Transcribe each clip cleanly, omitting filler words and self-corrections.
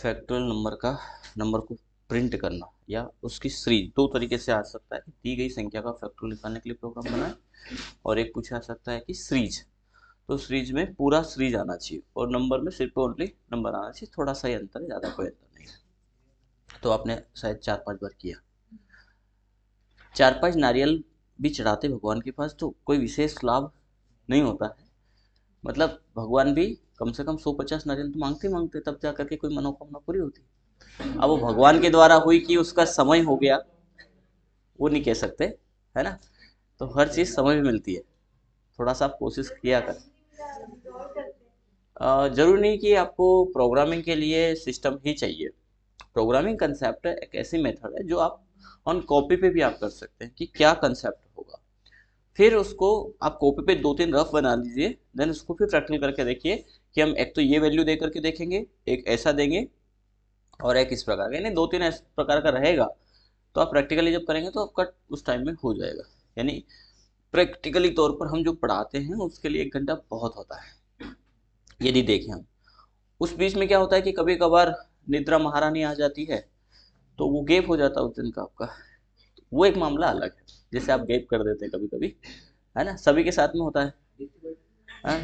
Factorial number को print करना या उसकी सीरीज दो तरीके से आ सकता है। दी गई संख्या का फैक्टोरियल निकालने के लिए प्रोग्राम बनाए, और एक पूछा जा सकता है कि सीरीज, तो सीरीज में पूरा सीरीज आना चाहिए और नंबर में सिर्फ ओनली नंबर आना चाहिए। थोड़ा सा ही अंतर है, ज़्यादा कोई अंतर नहीं है। तो आपने शायद 4-5 बार किया। 4-5 नारियल भी चढ़ाते भगवान के पास तो कोई विशेष लाभ नहीं होता है। मतलब भगवान भी कम से कम 150 नारियल तो मांगते ही मांगते, तब जा करके कोई मनोकामना पूरी होती। अब वो भगवान के द्वारा हुई कि उसका समय हो गया, वो नहीं कह सकते, है ना। तो हर चीज़ समय में मिलती है, थोड़ा सा आप कोशिश किया कर। जरूरी नहीं कि आपको प्रोग्रामिंग के लिए सिस्टम ही चाहिए। प्रोग्रामिंग कंसेप्ट एक ऐसी मेथड है जो आप ऑन कॉपी पे भी आप कर सकते हैं कि क्या कंसेप्ट होगा। फिर उसको आप कॉपी पे 2-3 रफ बना लीजिए, देन उसको फिर प्रैक्टिकल करके देखिए कि हम एक तो ये वैल्यू दे करके देखेंगे, एक ऐसा देंगे और एक इस प्रकार का, यानी 2-3 इस प्रकार का रहेगा। तो आप प्रैक्टिकली जब करेंगे तो आपका उस टाइम में हो जाएगा। यानी प्रैक्टिकली तौर पर हम जो पढ़ाते हैं उसके लिए 1 घंटा बहुत होता है। यदि देखें हम उस बीच में क्या होता है कि कभी कभार निद्रा महारानी आ जाती है, तो वो गैप हो जाता है उस दिन का आपका, तो वो एक मामला अलग है। जैसे आप गैप कर देते हैं कभी कभी, है ना, सभी के साथ में होता है। हाँ,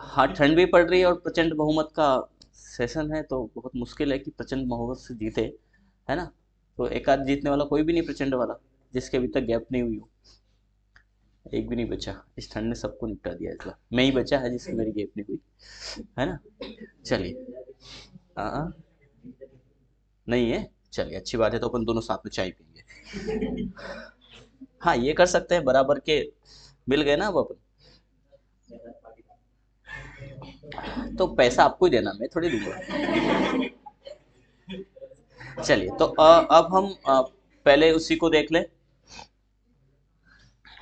हाँ, ठंड भी पड़ रही है और प्रचंड बहुमत का सेशन है, तो बहुत मुश्किल है कि प्रचंड बहुमत से जीते, है ना। तो एक आध जीतने वाला कोई भी नहीं प्रचंड वाला, जिसके अभी तक गैप नहीं हुई हो। एक भी नहीं बचा, इस ठंड ने सबको निपटा दिया। इस बार मैं ही बचा है जिसकी मेरी गैप नहीं हुई, है ना। चलिए, हाँ, नहीं है, चलिए अच्छी बात है। तो अपन दोनों साथ में चाय पियेंगे। हाँ, ये कर सकते हैं, बराबर के मिल गए ना अब अपन। तो पैसा आपको ही देना, मैं थोड़ी दूंगा। चलिए, तो अब हम पहले उसी को देख लें,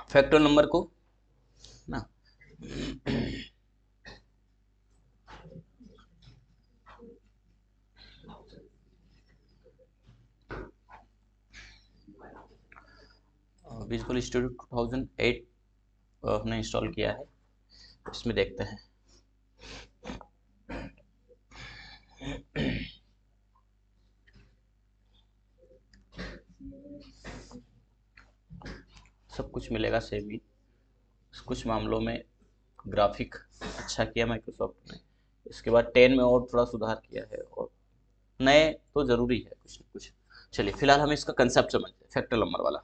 फैक्टर नंबर को ना। विजुअल स्टूडियो 2008 हमने इंस्टॉल किया है, इसमें देखते हैं। सब कुछ मिलेगा सेम ही। कुछ मामलों में ग्राफिक अच्छा किया माइक्रोसॉफ्ट ने, इसके बाद 10 में और थोड़ा सुधार किया है, और नए तो जरूरी है कुछ ना कुछ। चलिए, फिलहाल हम इसका कंसेप्ट समझते हैं, फैक्टर नंबर वाला।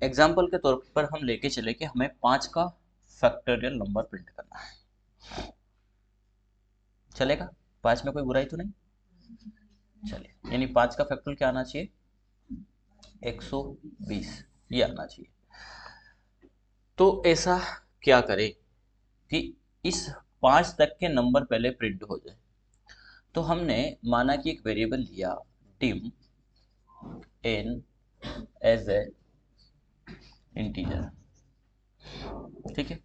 एग्जाम्पल के तौर पर हम लेके चले कि हमें 5 का फैक्टोरियल नंबर प्रिंट करना है। चलेगा, 5 में कोई बुराई तो नहीं। चलिए, यानी 5 का फैक्टोरियल क्या आना चाहिए, 120, ये आना चाहिए। तो ऐसा क्या करें कि इस 5 तक के नंबर पहले प्रिंट हो जाए। तो हमने माना कि एक वेरिएबल लिया dim n as a integer, ठीक है।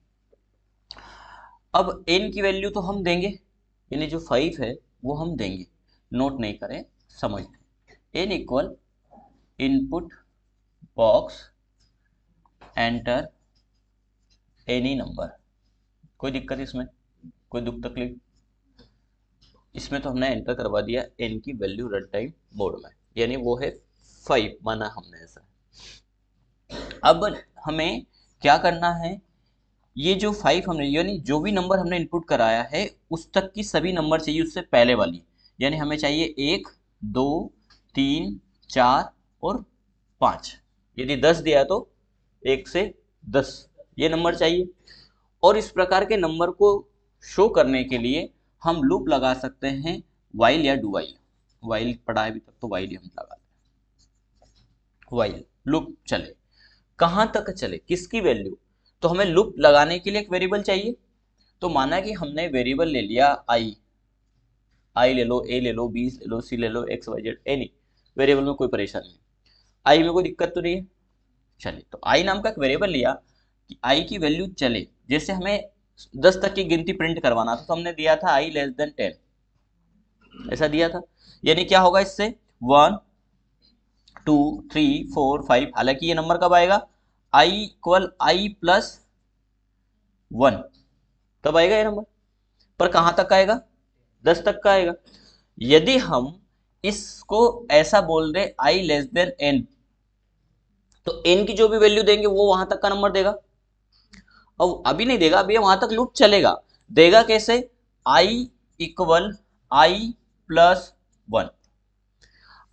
अब n की वैल्यू तो हम देंगे, यानी जो 5 है वो हम देंगे, नोट नहीं करें, समझ लें। n equal input box enter any number. कोई दिक्कत इसमें, कोई दुख तकलीफ? इसमें तो हमने एंटर करवा दिया n की वैल्यू रन टाइम मोड में, यानी वो है 5 माना हमने ऐसा। अब हमें क्या करना है, ये जो 5 हमने, यानी जो भी नंबर हमने इनपुट कराया है उस तक की सभी नंबर चाहिए उससे पहले वाली। यानी हमें चाहिए 1, 2, 3, 4 और 5। यदि 10 दिया तो 1 से 10 ये नंबर चाहिए। और इस प्रकार के नंबर को शो करने के लिए हम लूप लगा सकते हैं, वाइल या डू वाइल। वाइल पढ़ा है अभी तक, तो वाइल हम लगाते हैं। वाइल लूप चले, कहां तक चले, किसकी वैल्यू। तो हमें लूप लगाने के लिए एक वेरिएबल चाहिए। तो माना कि हमने वेरिएबल ले लिया आई ले लो, ए ले लो, बी ले लो, सी ले लो, X Y Z, any variable में कोई परेशानी नहीं, आई में कोई दिक्कत तो नहीं है। चलिए, तो आई नाम का एक वेरिएबल लिया कि आई की वैल्यू चले। जैसे हमें 10 तक की गिनती प्रिंट करवाना था, तो हमने दिया था i लेस देन 10, ऐसा दिया था। यानी क्या होगा इससे 1 2 3 4 5, हालांकि ये नंबर कब आएगा, i इक्वल i प्लस 1, तब आएगा ये नंबर, पर कहां तक आएगा, 10 तक का आएगा। यदि हम इसको ऐसा बोल दे i लेस देन n, तो n की जो भी वैल्यू देंगे वो वहां तक का नंबर देगा। अब अभी नहीं देगा, अभी वहां तक लूप चलेगा, देगा कैसे, i इक्वल i प्लस 1।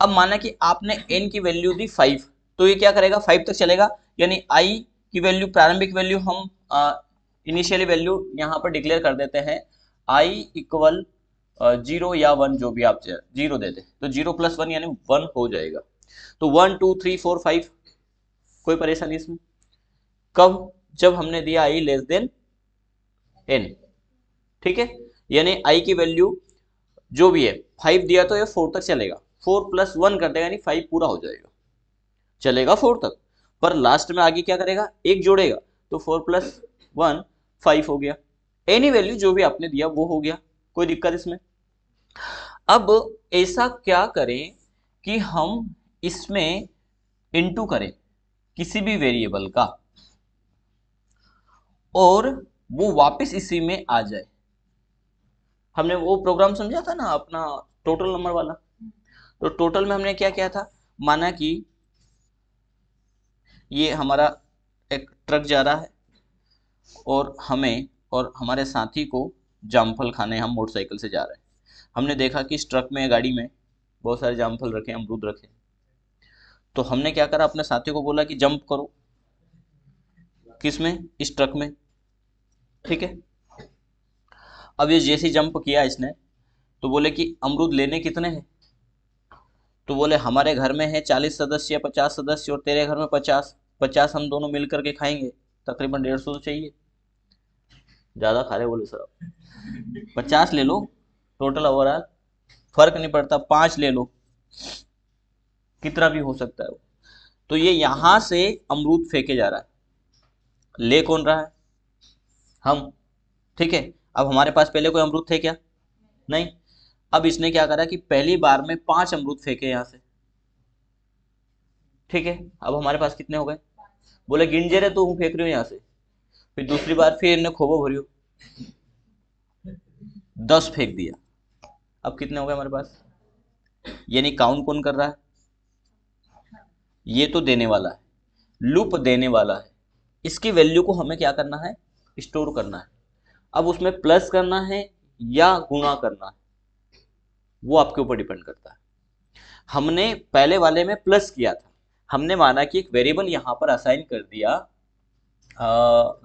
अब माना कि आपने n की वैल्यू दी 5, तो ये क्या करेगा, 5 तक चलेगा, यानी i की वैल्यू, प्रारंभिक वैल्यू हम इनिशियली वैल्यू यहां पर डिक्लेयर कर देते हैं, i इक्वल 0 या 1, जो भी आप 0 दे दे, तो 0 प्लस 1 यानी 1 हो जाएगा। तो 1 2 3 4 5, कोई परेशानी इसमें, कब, जब हमने दिया i लेस देन n, ठीक है, यानी i की वैल्यू जो भी है 5 दिया तो ये 4 तक चलेगा, 4 प्लस 1 कर देगा यानी 5 पूरा हो जाएगा, चलेगा 4 तक, पर लास्ट में आगे क्या करेगा, एक जोड़ेगा, तो 4 प्लस 1 5 हो गया, एनी वैल्यू जो भी आपने दिया वो हो गया, कोई दिक्कत इसमें। अब ऐसा क्या करें कि हम इसमें इनटू करें किसी भी वेरिएबल का और वो वापस इसी में आ जाए। हमने वो प्रोग्राम समझा था ना अपना टोटल नंबर वाला, तो टोटल में हमने क्या किया था, माना कि ये हमारा एक ट्रक जा रहा है और हमें और हमारे साथी को जामफल खाने हम मोटरसाइकिल से जा रहे हैं। हमने देखा कि इस ट्रक में, गाड़ी में बहुत सारे जामफल रखे, अमरूद रखे, तो हमने क्या करा, अपने साथी को बोला कि जंप करो, किसमें, इस ट्रक में, ठीक है। अब ये जैसे जंप किया इसने, तो बोले कि अमरूद लेने कितने हैं, तो बोले हमारे घर में है 40 सदस्य, 50 सदस्य, और तेरे घर में 50 हम दोनों मिलकर के खाएंगे, तकरीबन 150 तो चाहिए, ज्यादा खा रहे, बोले सर 50 ले लो, टोटल ओवरऑल फर्क नहीं पड़ता, 5 ले लो, कितना भी हो सकता है वो। तो ये यहां से अमरूद फेंके जा रहा है, ले कौन रहा है, हम, ठीक है। अब हमारे पास पहले कोई अमरूद थे क्या, नहीं। अब इसने क्या करा कि पहली बार में 5 अमरूद फेंके यहां से, ठीक है। अब हमारे पास कितने हो गए, बोले गिन जे रे तू, फेंक रही हूँ यहाँ से, फिर दूसरी बार फिर इन्हें खोबो भरियो, 10 फेंक दिया, अब कितने हो गए हमारे पास, यानी काउंट कौन कर रहा है, ये तो देने वाला है, लूप देने वाला है, इसकी वैल्यू को हमें क्या करना है, स्टोर करना है। अब उसमें प्लस करना है या गुणा करना है, वो आपके ऊपर डिपेंड करता है। हमने पहले वाले में प्लस किया था, हमने माना कि एक वेरिएबल यहां पर असाइन कर दिया,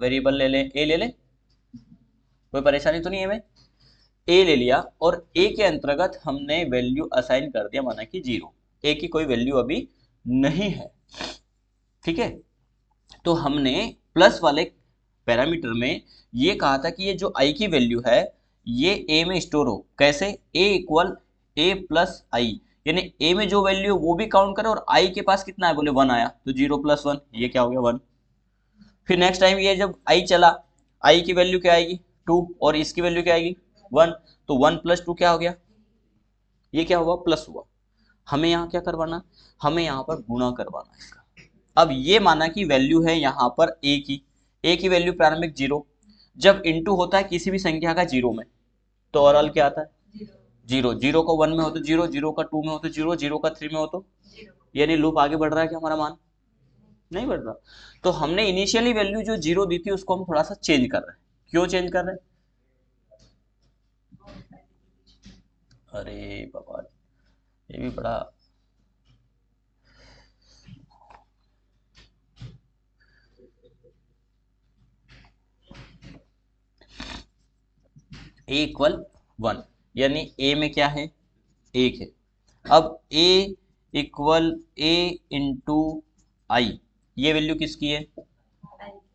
वेरिएबल ले लें, ए ले लें, कोई परेशानी तो नहीं है, में ए ले लिया, और ए के अंतर्गत हमने वैल्यू असाइन कर दिया, माना कि 0, ए की कोई वैल्यू अभी नहीं है, ठीक है। तो हमने प्लस वाले पैरामीटर में ये कहा था कि ये जो आई की वैल्यू है ये ए में स्टोर हो, कैसे, ए इक्वल ए प्लस आई, यानी ए में जो वैल्यू है वो भी काउंट करे, और आई के पास कितना है, बोले 1 आया, तो 0 प्लस 1, ये क्या हो गया 1। फिर नेक्स्ट टाइम ये जब आई चला, आई की वैल्यू क्या आएगी 2, और इसकी वैल्यू क्या आएगी 1, तो 1 प्लस 2 क्या हो गया, ये क्या हुआ, प्लस हुआ। हमें यहाँ क्या करवाना, हमें यहाँ पर गुणा करवाना है इसका। अब ये माना कि वैल्यू है यहाँ पर ए की वैल्यू प्रारंभिक 0, जब इनटू होता है किसी भी संख्या का 0 में, तो ओवरऑल क्या आता है 0, 0 का 1 में हो तो 0, 0 का 2 में हो तो 0, 0 का 3 में हो तो, यानी लूप आगे बढ़ रहा है क्या हमारा मान, नहीं बढ़ रहा। तो हमने इनिशियली वैल्यू जो 0 दी थी उसको हम थोड़ा सा चेंज कर रहे हैं, क्यों चेंज कर रहे हैं, अरे बाबा ये भी बड़ा, ए इक्वल 1, यानी ए में क्या है 1 है। अब ए इक्वल ए इंटू आई, ये वैल्यू किसकी है,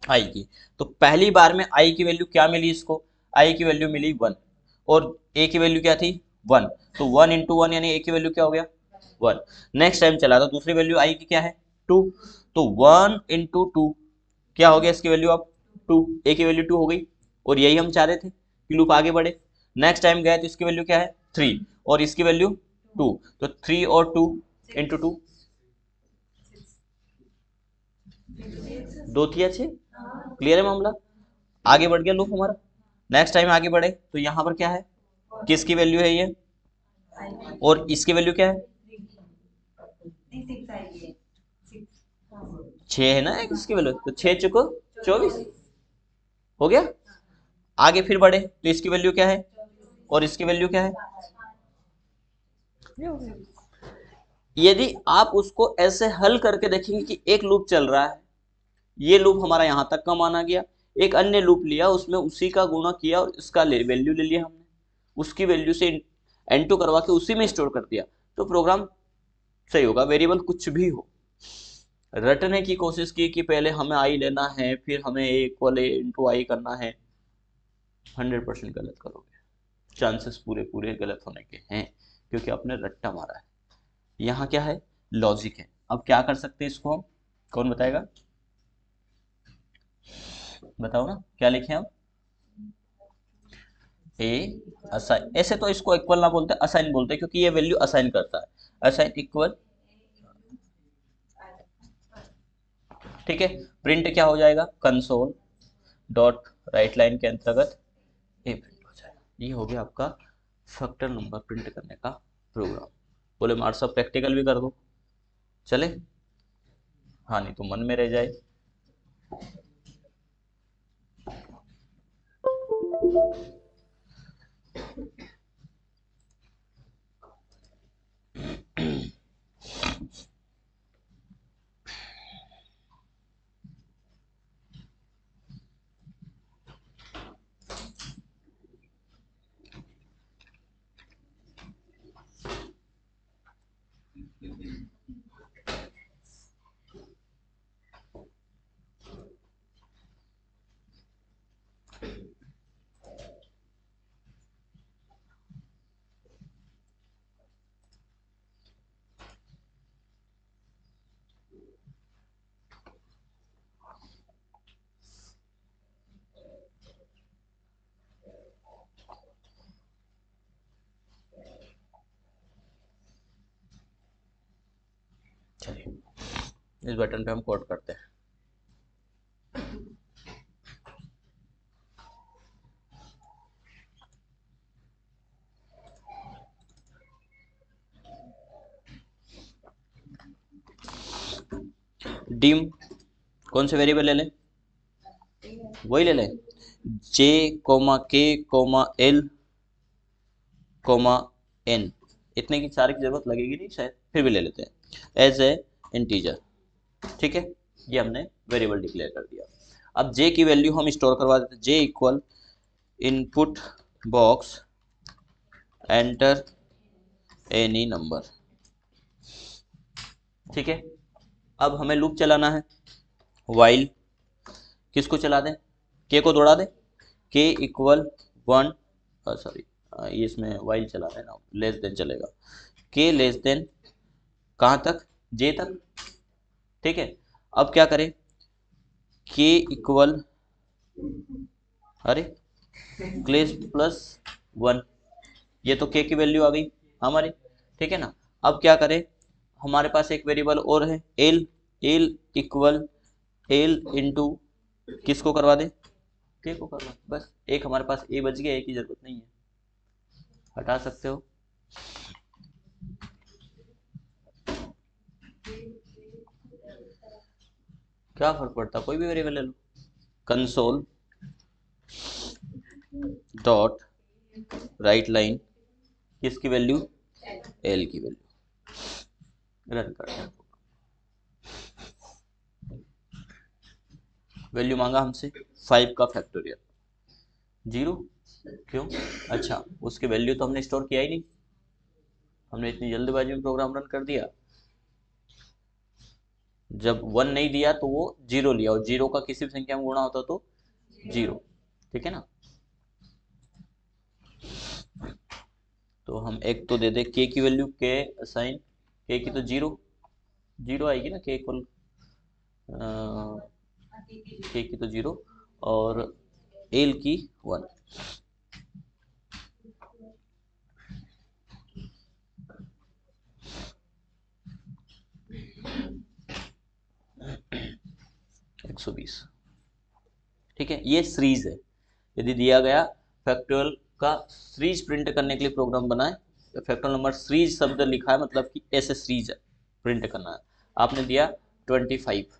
आई की। तो पहली बार में आई की वैल्यू क्या मिली इसको, आई की वैल्यू मिली 1, और ए की वैल्यू क्या थी 1, तो 1 इंटू 1 यानी ए की वैल्यू क्या हो गया 1। नेक्स्ट टाइम चला तो दूसरी वैल्यू आई की क्या है 2, तो 1 इंटू 2 क्या हो गया इसकी वैल्यू अब 2, ए की वैल्यू 2 हो गई। और यही हम चाह रहे थे कि लूप आगे बढ़े। नेक्स्ट टाइम गए तो इसकी वैल्यू क्या है 3 और इसकी वैल्यू 2, तो 3 और 2 इंटू 2 2 3 6। क्लियर है मामला, आगे बढ़ गया लूप हमारा। नेक्स्ट टाइम आगे बढ़े तो यहाँ पर क्या है, किसकी वैल्यू है ये और इसकी वैल्यू क्या है 6 है ना इसकी वैल्यू, तो 6 चुको 24 हो गया। आगे फिर बढ़े तो इसकी वैल्यू क्या है और इसकी वैल्यू क्या है। यदि आप उसको ऐसे हल करके देखेंगे कि एक लूप चल रहा है, ये लूप हमारा यहां तक का माना गया, एक अन्य लूप लिया उसमें उसी का गुणा किया और इसका वैल्यू ले लिया हमने, उसकी वैल्यू से n2 करवा के उसी में स्टोर कर दिया, तो प्रोग्राम सही होगा। वेरिएबल कुछ भी हो, रटने की कोशिश की कि पहले हमें आई लेना है फिर हमें a इक्वल a इंटू आई करना है, 100% गलत करोगे, चांसेस पूरे पूरे गलत होने के हैं, क्योंकि आपने रट्टा मारा है। यहाँ क्या है, लॉजिक है। अब क्या कर सकते हैं इसको हम, कौन बताएगा, बताओ ना क्या लिखे हम। ए असाइन, ऐसे तो इसको इक्वल ना बोलते, असाइन बोलते, क्योंकि ये वैल्यू असाइन करता है, असाइन इक्वल। ठीक है, प्रिंट क्या हो जाएगा, कंसोल डॉट राइट लाइन के अंतर्गत ए प्रिंट हो जाएगा। ये हो गया आपका फैक्टर नंबर प्रिंट करने का प्रोग्राम। बोले मार सब प्रैक्टिकल भी कर दो, चले, हाँ नहीं तो मन में रह जाए। चलिए इस बटन पे हम कोड करते हैं। डिम कौन से वेरिएबल ले लें, वही ले लें, जे कोमा के कोमा एल कोमा एन, इतने की सारे की जरूरत लगेगी नहीं शायद, फिर भी ले लेते हैं एज ए इंटीजर। ठीक है, ये हमने वेरिएबल डिक्लेयर कर दिया। अब जे की वैल्यू हम स्टोर करवा देते हैं, J equal input box enter any number. ठीक है, अब हमें लूप चलाना है, वाइल किसको चला दें, के को दौड़ा दें, के इक्वल 1, सॉरी ये इसमें वाइल चला रहे ना, लेस देन चलेगा, के लेस देन कहाँ तक, जे तक। ठीक है, अब क्या करें, के इक्वल, अरे क्लेस प्लस 1, ये तो के की वैल्यू आ गई हमारी। ठीक है ना, अब क्या करें, हमारे पास एक वेरिएबल और है L, L equal L into किसको करवा दे, के को करवा, बस एक हमारे पास ए बच गया, ए की जरूरत नहीं है, हटा सकते हो। क्या फर्क पड़ता, कोई भी वेरिएबल ले लो, कंसोल डॉट राइट लाइन किसकी वैल्यू, एल की वैल्यू, रन करते हैं। वैल्यू मांगा हमसे 5 का फैक्टोरियल, 0, क्यों, अच्छा उसकी वैल्यू तो हमने स्टोर किया ही नहीं, हमने इतनी जल्दबाजी में प्रोग्राम रन कर दिया, जब 1 नहीं दिया तो वो 0 लिया, और 0 का किसी भी संख्या में गुणा होता तो 0। ठीक है ना, तो हम एक तो दे दे के की वैल्यू, के असाइन के की तो 0 0 आएगी ना, के इक्वल के की तो 0, और एल की 1। एक 120, ठीक है, ये सीरीज है। यदि दिया गया फैक्टोरियल का सीरीज प्रिंट करने के लिए प्रोग्राम बनाए, तो फैक्टोरियल नंबर सीरीज शब्द लिखा है, मतलब कि ऐसे सीरीज प्रिंट करना है। आपने दिया 25,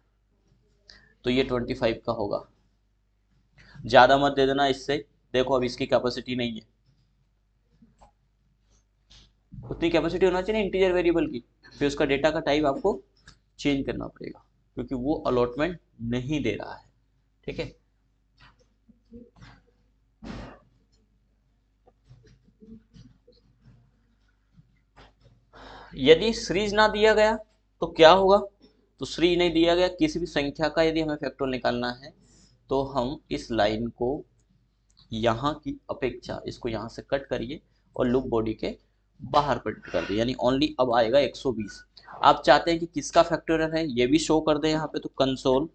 तो ये 25 का होगा। ज्यादा मत दे देना इससे, देखो अब इसकी कैपेसिटी नहीं है, उतनी कैपेसिटी होना चाहिए इंटीजर वेरिएबल की। फिर उसका डेटा का टाइप आपको चेंज करना पड़ेगा, क्योंकि वो अलॉटमेंट नहीं दे रहा है, ठीक है। यदि सीरीज ना दिया गया तो क्या होगा, तो सीरीज नहीं दिया गया, किसी भी संख्या का यदि हमें फैक्टोरियल निकालना है, तो हम इस लाइन को यहाँ की अपेक्षा इसको यहाँ से कट करिए और लूप बॉडी के बाहर प्रिंट कर दिए, यानी ओनली अब आएगा 120। आप चाहते हैं कि किसका फैक्टोरियल है ये भी शो कर दे यहाँ पे, तो कंसोल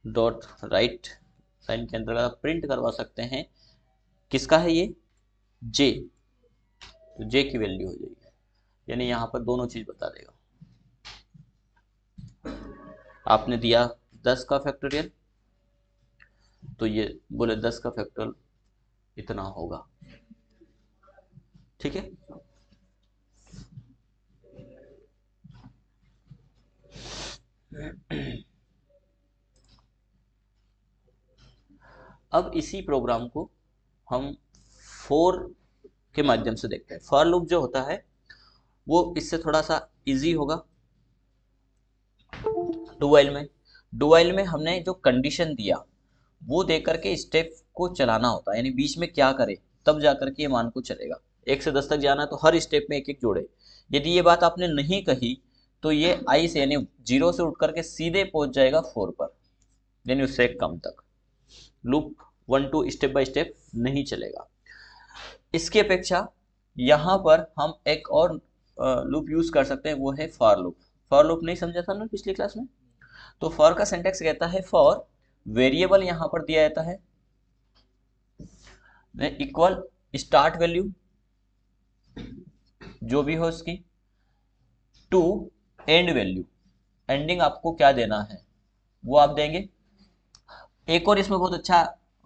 डॉट राइट लाइन के अंदर आप प्रिंट करवा सकते हैं किसका है ये, जे, तो जे की वैल्यू हो जाएगी, यानी यहाँ पर दोनों चीज बता देगा। आपने दिया 10 का फैक्टोरियल, तो ये बोले 10 का फैक्टोरियल इतना होगा, ठीक है। अब इसी प्रोग्राम को हम फॉर के माध्यम से देखते हैं। फॉर लूप जो होता है वो इससे थोड़ा सा इजी होगा। डू वाइल में हमने जो कंडीशन दिया वो दे करके स्टेप को चलाना होता है, यानी बीच में क्या करे तब जा करके ये मान को चलेगा। 1 से 10 तक जाना है तो हर स्टेप में एक एक जोड़े। यदि ये बात आपने नहीं कही तो ये आई से यानी 0 से उठ करके सीधे पहुंच जाएगा 4 पर, यानी उससे एक कम तक। लूप 1 2 स्टेप बाय स्टेप नहीं चलेगा। इसकी अपेक्षा यहाँ पर हम एक और लूप यूज कर सकते हैं, वो है फॉर लूप। फॉर लूप नहीं समझा था ना पिछली क्लास में, तो फॉर का सिंटैक्स कहता है फॉर वेरिएबल यहां पर दिया जाता है इक्वल स्टार्ट वैल्यू जो भी हो उसकी टू एंड वैल्यू, एंडिंग आपको क्या देना है वो आप देंगे। एक और इसमें बहुत अच्छा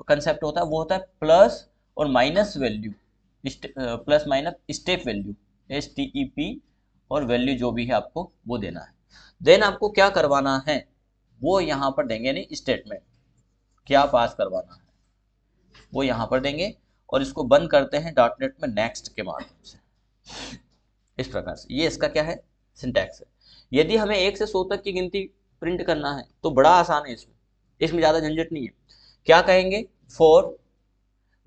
कंसेप्ट होता है, वो होता है प्लस और minus value, plus minus step value, STEP, और वैल्यू जो भी है आपको वो देना है। देन आपको क्या करवाना है वो यहां पर देंगे, यानी स्टेटमेंट क्या पास करवाना है वो यहां पर देंगे, और इसको बंद करते हैं डॉटनेट में नेक्स्ट के माध्यम से। इस प्रकार से ये इसका क्या है, सिंटैक्स है। यदि हमें 1 से 100 तक की गिनती प्रिंट करना है तो बड़ा आसान है, इसमें ज्यादा झंझट नहीं है। क्या कहेंगे, फॉर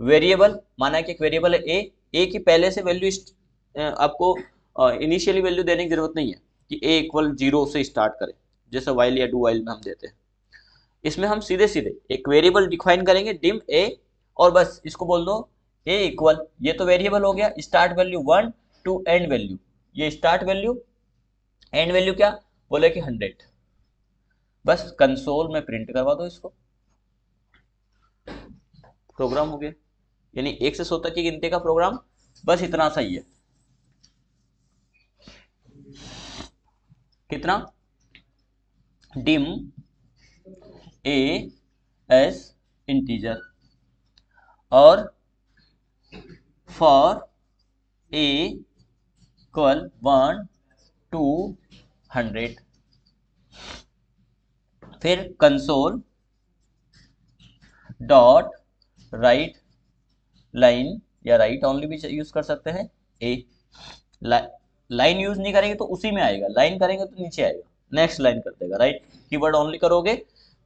वेरिएबल, माना कि एक वेरिएबल है ए की पहले से वैल्यू आपको इनिशियली वैल्यू देने की जरूरत नहीं है कि ए इक्वल 0 से स्टार्ट करें, जैसे वाइल या डू वाइल में हम देते हैं। इसमें हम सीधे सीधे एक वेरिएबल डिफाइन करेंगे डिम ए, और बस इसको बोल दो ए इक्वल, ये तो वेरिएबल हो गया, start value 1 to end value, ये स्टार्ट वैल्यू, एंड वैल्यू क्या बोले कि 100। बस कंसोल में प्रिंट करवा दो इसको, प्रोग्राम हो गया। यानी 1 से 100 तक की गिनती का प्रोग्राम बस इतना सही है। कितना, डिम ए एस इंटीजर और फॉर ए इक्वल 1 टू 100, फिर कंसोल डॉट राइट लाइन, या राइट ओनली भी यूज कर सकते हैं, ए लाइन यूज नहीं करेंगे तो उसी में आएगा, लाइन करेंगे तो नीचे आएगा, नेक्स्ट लाइन कर देगा। राइट कीवर्ड ओनली करोगे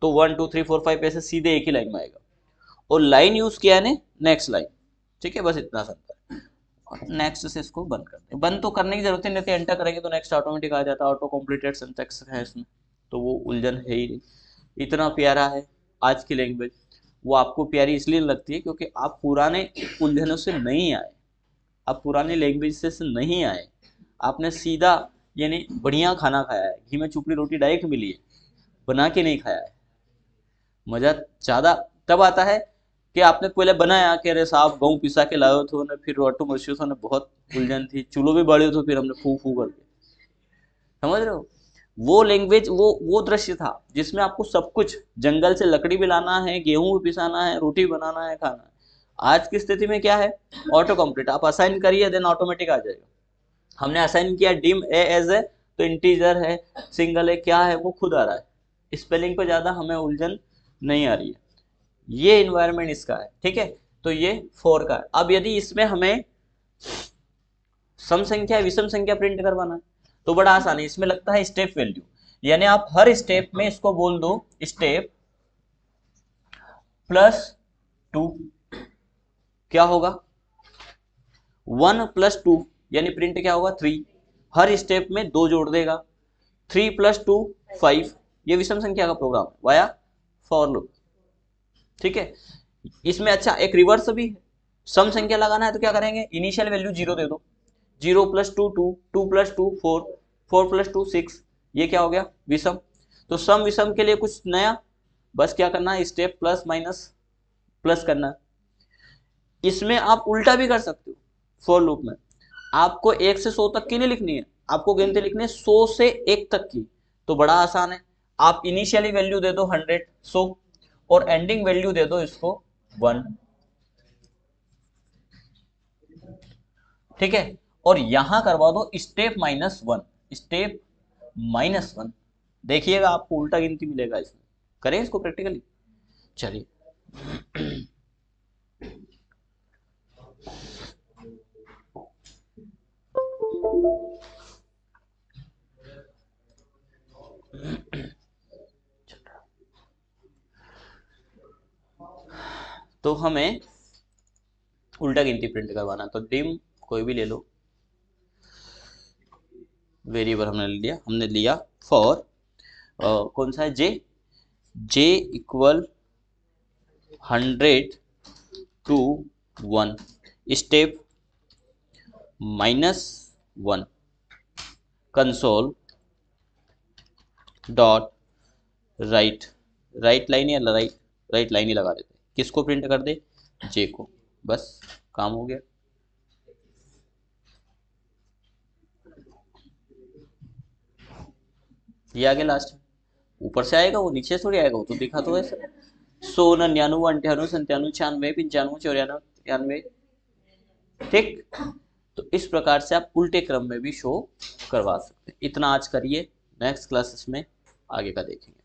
तो 1 2 3 4 5 ऐसे सीधे एक ही लाइन में आएगा, और लाइन यूज किया है नेक्स्ट लाइन, ठीक है, बस इतना सा है। नेक्स्ट से इसको बंद कर दे, बंद तो करने की जरूरत नहीं, एंटर करेंगे तो नेक्स्ट ऑटोमेटिक आ जाता है, ऑटो कॉम्प्लीटेड सिंटैक्स है इसमें, तो वो उलझन है ही नहीं। इतना प्यारा है आज की लैंग्वेज, वो आपको प्यारी इसलिए लगती है क्योंकि आप पुराने उलझनों से नहीं आए, आप पुरानी लैंग्वेज से नहीं आए, आपने सीधा यानी बढ़िया खाना खाया है, घी में चुपड़ी रोटी डायरेक्ट मिली है, बना के नहीं खाया है। मजा ज्यादा तब आता है कि आपने पहले बनाया कि अरे साहब गेहूं पिसा के लायो थे ने, फिर रोटो मशियो था ने, बहुत उलझन थी, चूल्हो भी बड़े तो फिर हमने फू फू करके, समझ रहे हो। वो लैंग्वेज, वो दृश्य था जिसमें आपको सब कुछ, जंगल से लकड़ी भी लाना है, गेहूं भी पिसाना है, रोटी बनाना है, खाना है। आज की स्थिति में क्या है, ऑटो कंप्लीट, आप असाइन करिए देन ऑटोमेटिक आ जाएगा। हमने असाइन किया डिम ए एज ए, तो इंटीजर है, सिंगल है, क्या है, वो खुद आ रहा है। स्पेलिंग पे ज्यादा हमें उलझन नहीं आ रही है। ये इन्वायरमेंट इसका है, ठीक है। तो ये 4 का है। अब यदि इसमें हमें सम संख्या विषम संख्या प्रिंट करवाना है तो बड़ा आसान है, इसमें लगता है स्टेप वैल्यू, यानी आप हर स्टेप में इसको बोल दो स्टेप +2, क्या होगा 1 + 2, यानी प्रिंट क्या होगा 3, हर स्टेप में 2 जोड़ देगा, 3 + 2 5, ये विषम संख्या का प्रोग्राम है वाया फॉर लूप, ठीक है। इसमें अच्छा एक रिवर्स भी है, सम संख्या लगाना है तो क्या करेंगे, इनिशियल वैल्यू 0 दे दो, 0 + 2 2, 2 + 2 4, 4 + 2 6, ये क्या हो गया विषम। तो सम विषम के लिए कुछ नया, बस क्या करना है, स्टेप प्लस माइनस प्लस करना है। इसमें आप उल्टा भी कर सकते हो, फॉर लूप में आपको 1 से 100 तक की नहीं लिखनी है, आपको गिनती लिखनी है 100 से 1 तक की, तो बड़ा आसान है, आप इनिशियली वैल्यू दे दो 100 100 और एंडिंग वैल्यू दे दो इसको 1, ठीक है। और यहां करवा दो स्टेप -1, स्टेप -1, देखिएगा आपको उल्टा गिनती मिलेगा इसमें। करें इसको प्रैक्टिकली, चलिए। तो हमें उल्टा गिनती प्रिंट करवाना, तो डिम कोई भी ले लो, वेरिएबल हमने लिया फॉर कौन सा है, J equal 100 to 1, step -1, console dot write, write line या राइट लाइन ही लगा देते, किसको प्रिंट कर दे, जे को, बस काम हो गया। ये आगे लास्ट ऊपर से आएगा, वो नीचे थोड़ी आएगा, वो तो दिखा तो ऐसा 100 99 98 97 96 95 94 91, ठीक। तो इस प्रकार से आप उल्टे क्रम में भी शो करवा सकते हैं। इतना आज करिए, नेक्स्ट क्लासेस में आगे का देखेंगे।